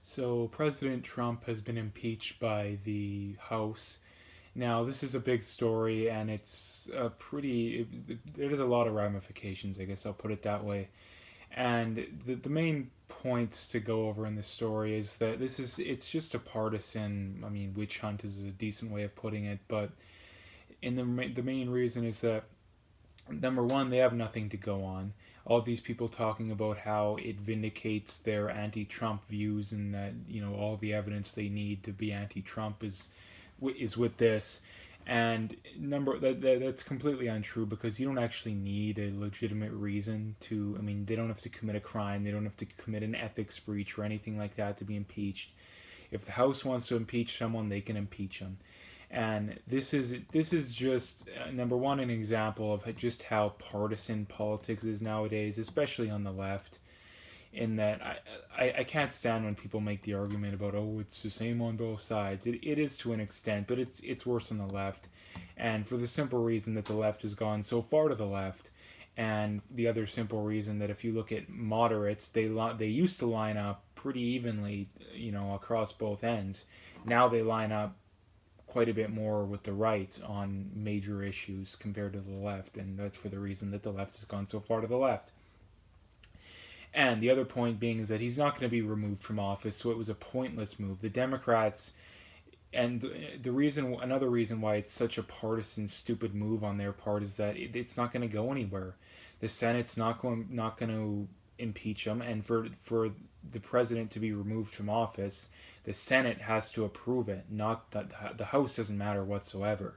So, President Trump has been impeached by the House. Now, this is a big story, and it's a pretty. There's a lot of ramifications, I guess I'll put it that way. And the main points to go over in this story is that it's just a partisan, I mean, witch hunt is a decent way of putting it, but the main reason is that number one, they have nothing to go on. All these people talking about how it vindicates their anti-Trump views, and that all the evidence they need to be anti-Trump is with this. And that's completely untrue, because you don't actually need a legitimate reason to. I mean, they don't have to commit a crime. They don't have to commit an ethics breach or anything like that to be impeached. If the House wants to impeach someone, they can impeach them. And this is just number one, an example of just how partisan politics is nowadays, especially on the left. In that I can't stand when people make the argument about, oh, it's the same on both sides. It is to an extent, but it's worse on the left, and for the simple reason that the left has gone so far to the left. And the other simple reason that if you look at moderates, they used to line up pretty evenly, across both ends. Now they line up quite a bit more with the right on major issues compared to the left, and that's for the reason that the left has gone so far to the left. And the other point being is that he's not going to be removed from office, so it was a pointless move. The Democrats, and another reason why it's such a partisan, stupid move on their part is that it's not going to go anywhere. The Senate's not going to impeach him, and for the president to be removed from office, the Senate has to approve it. Not that the House doesn't matter whatsoever.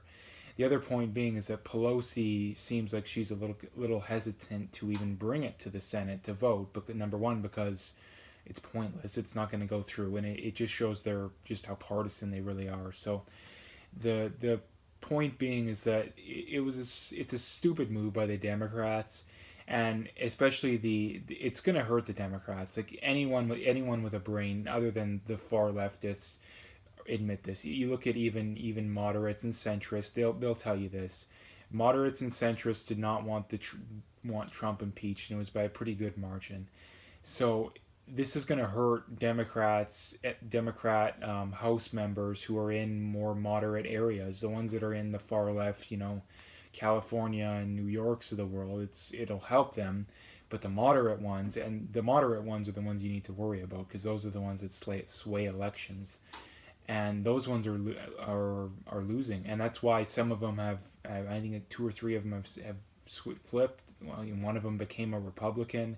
The other point being is that Pelosi seems like she's a little hesitant to even bring it to the Senate to vote. But number one, because it's pointless. It's not going to go through, and it just shows just how partisan they really are. So the point being is that it's a stupid move by the Democrats, and especially it's going to hurt the Democrats. Like anyone with a brain other than the far leftists admit this. You look at even moderates and centrists; they'll tell you this. Moderates and centrists did not want Trump impeached, and it was by a pretty good margin. So this is going to hurt Democrat House members who are in more moderate areas, the ones that are in the far left, California and New Yorks of the world. It'll help them, but the moderate ones are the ones you need to worry about, because those are the ones that sway elections, and those ones are losing, and that's why some of them have I think like two or three of them have flipped. Well, one of them became a Republican,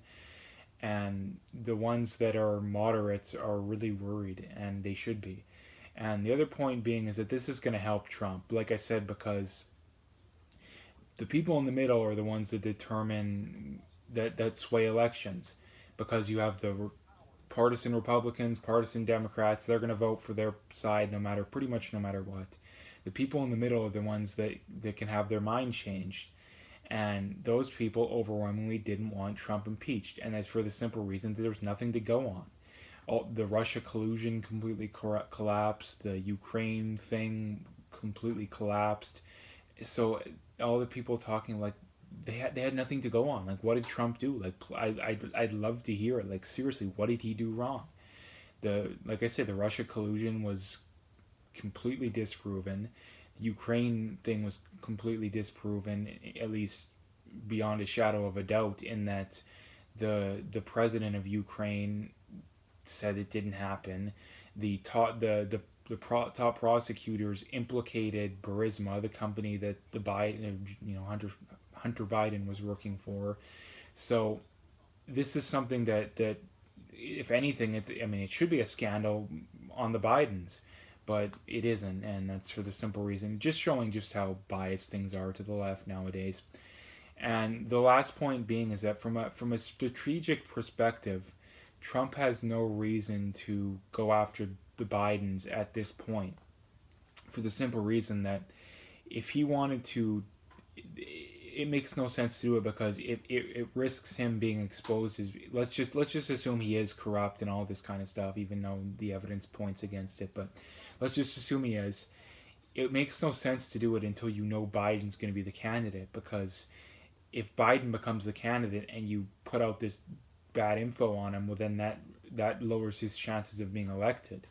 and the ones that are moderates are really worried, and they should be. And the other point being is that this is going to help Trump, like I said, because the people in the middle are the ones that determine that sway elections, because you have the partisan Republicans, partisan Democrats. They're going to vote for their side pretty much no matter what. The people in the middle are the ones that can have their mind changed, and those people overwhelmingly didn't want Trump impeached, and that's for the simple reason that there was nothing to go on. The Russia collusion completely collapsed. The Ukraine thing completely collapsed. So all the people talking like they had nothing to go on. Like, what did Trump do? Like, I'd love to hear it. Like, seriously, what did he do wrong? Like I said, the Russia collusion was completely disproven. The Ukraine thing was completely disproven, at least beyond a shadow of a doubt, in that the president of Ukraine said it didn't happen. Top prosecutors implicated Burisma, the company that the Biden, Hunter Biden was working for. So this is something that if anything, it should be a scandal on the Bidens, but it isn't, and that's for the simple reason, just showing just how biased things are to the left nowadays. And the last point being is that from a strategic perspective, Trump has no reason to go after the Bidens at this point, for the simple reason that if he wanted to, it makes no sense to do it, because it risks him being exposed as, let's just assume he is corrupt and all this kind of stuff, even though the evidence points against it, but let's just assume he is. It makes no sense to do it until you know Biden's going to be the candidate, because if Biden becomes the candidate and you put out this bad info on him, well, then that that lowers his chances of being elected.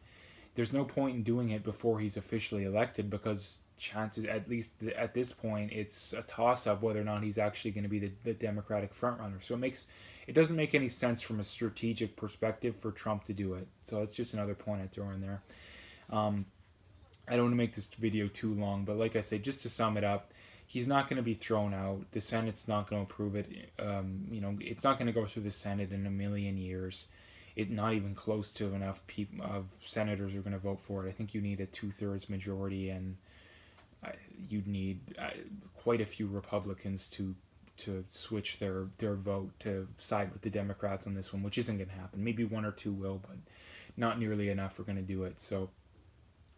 There's no point in doing it before he's officially elected, because chances, at least at this point, it's a toss up whether or not he's actually going to be the Democratic frontrunner. So it doesn't make any sense from a strategic perspective for Trump to do it. So that's just another point I throw in there. Um, I don't want to make this video too long, but like I say, just to sum it up, he's not going to be thrown out. The Senate's not going to approve it. It's not going to go through the Senate in a million years. It not even close to enough people of senators are going to vote for it. I think you need a 2/3 majority, and you'd need quite a few Republicans to switch their vote to side with the Democrats on this one, which isn't going to happen. Maybe one or two will, but not nearly enough are going to do it. So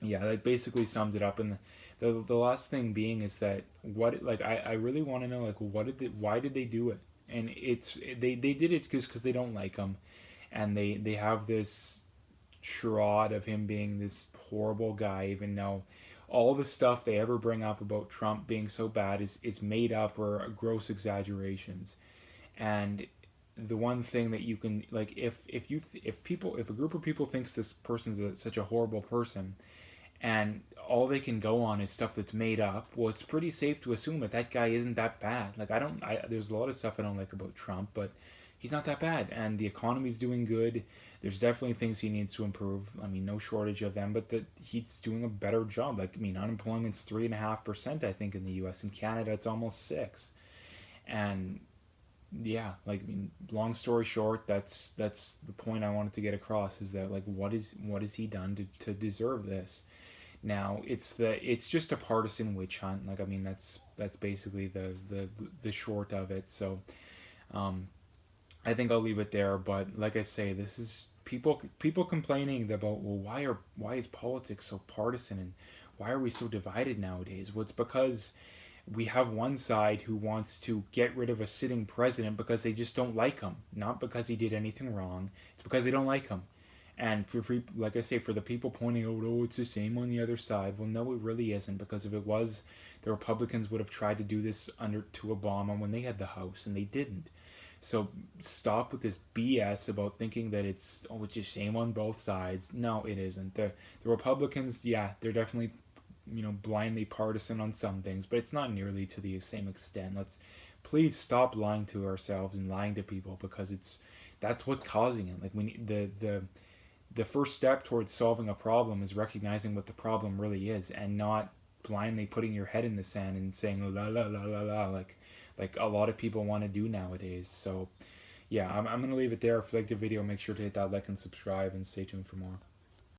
yeah, that basically sums it up. And the last thing being is that I really want to know, like, why did they do it? And they did it because they don't like him, and they have this charade of him being this horrible guy, even though all the stuff they ever bring up about Trump being so bad is made up or gross exaggerations. And the one thing that you can, like, if a group of people thinks this person's such a horrible person, and all they can go on is stuff that's made up, well, it's pretty safe to assume that that guy isn't that bad. Like, there's a lot of stuff I don't like about Trump, but he's not that bad, and the economy's doing good. There's definitely things he needs to improve. I mean, no shortage of them, but that he's doing a better job. Like, I mean, unemployment's 3.5%, I think, in the U.S. In Canada, it's almost 6. And yeah, like, I mean, long story short, that's the point I wanted to get across, is that, like, what has he done to deserve this? Now it's just a partisan witch hunt. Like, I mean, that's basically the short of it. So um, I think I'll leave it there. But like I say, this is people complaining about, well, why is politics so partisan, and why are we so divided nowadays? Well, it's because we have one side who wants to get rid of a sitting president because they just don't like him, not because he did anything wrong. It's because they don't like him. And like I say, for the people pointing out, oh, it's the same on the other side. Well, no, it really isn't, because if it was, the Republicans would have tried to do this to Obama when they had the House, and they didn't. So stop with this BS about thinking that it's the same on both sides. No, it isn't. The Republicans, yeah, they're definitely blindly partisan on some things, but it's not nearly to the same extent. Let's please stop lying to ourselves and lying to people, because that's what's causing it. Like, we need the first step towards solving a problem is recognizing what the problem really is, and not blindly putting your head in the sand and saying la la la la la, like a lot of people want to do nowadays. So yeah, I'm gonna leave it there. If you like the video, make sure to hit that like and subscribe, and stay tuned for more.